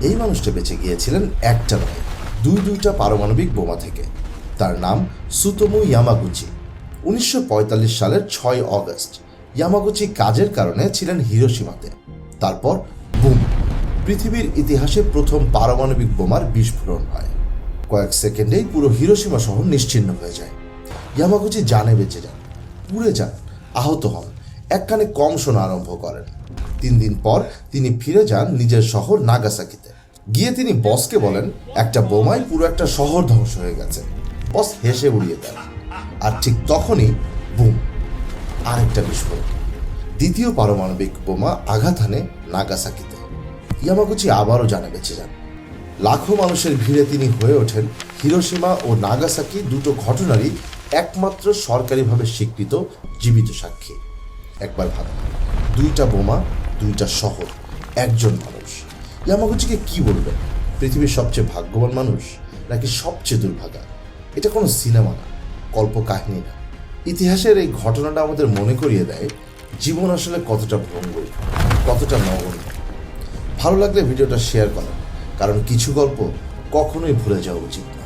এই মানুষটা বেঁচে গিয়েছিলেন একটা নয়, দুইটা পারমাণবিক বোমা থেকে। তার নাম সুতোমু ইয়ামাগুচি। 1945 সালের 6 অগস্ট ইয়ামাগুচি কাজের কারণে ছিলেন হিরোশিমাতে। তারপর বুম, পৃথিবীর ইতিহাসে প্রথম পারমাণবিক বোমার বিস্ফোরণ হয়। কয়েক সেকেন্ডেই পুরো হিরোশিমা শহর নিশ্চিহ্ন হয়ে যায়। ইয়ামাগুচি জানে বেঁচে যান, পুড়ে যান, আহত হন, এক কানে কম শোনা আরম্ভ করেন। 3 দিন পর তিনি ফিরে যান নিজের শহর নাগাসাকিতে। গিয়ে তিনি বসকে বলেন, একটা বোমায় পুরো একটা শহর ধ্বংস হয়ে গেছে। বস হেসে উড়িয়ে দেন। আর ঠিক তখনই বুম, আরেকটা বিস্ফোরণ। দ্বিতীয় পারমাণবিক বোমা আঘাত হানে নাগাসাকিতে। ইয়ামাগুচি আবারও জানে বেঁচে যান। লাখো মানুষের ভিড়ে তিনি হয়ে ওঠেন হিরোশিমা ও নাগাসাকি দুটো ঘটনারই একমাত্র সরকারিভাবে স্বীকৃত জীবিত সাক্ষী। একবার ভাবেন, 2টা বোমা, 2টা শহর, একজন মানুষ। ইয়ামাগুচিকে কি বলবেন? পৃথিবীর সবচেয়ে ভাগ্যবান মানুষ নাকি সবচেয়ে দুর্ভাগা? এটা কোনো সিনেমা না, কল্পকাহিনী না। ইতিহাসের এই ঘটনাটা আমাদের মনে করিয়ে দেয় জীবন আসলে কতটা ভঙ্গুর, কতটা নগণ্য। ভালো লাগলে ভিডিওটা শেয়ার করেন, কারণ কিছু গল্প কখনোই ভুলে যাওয়া উচিত না।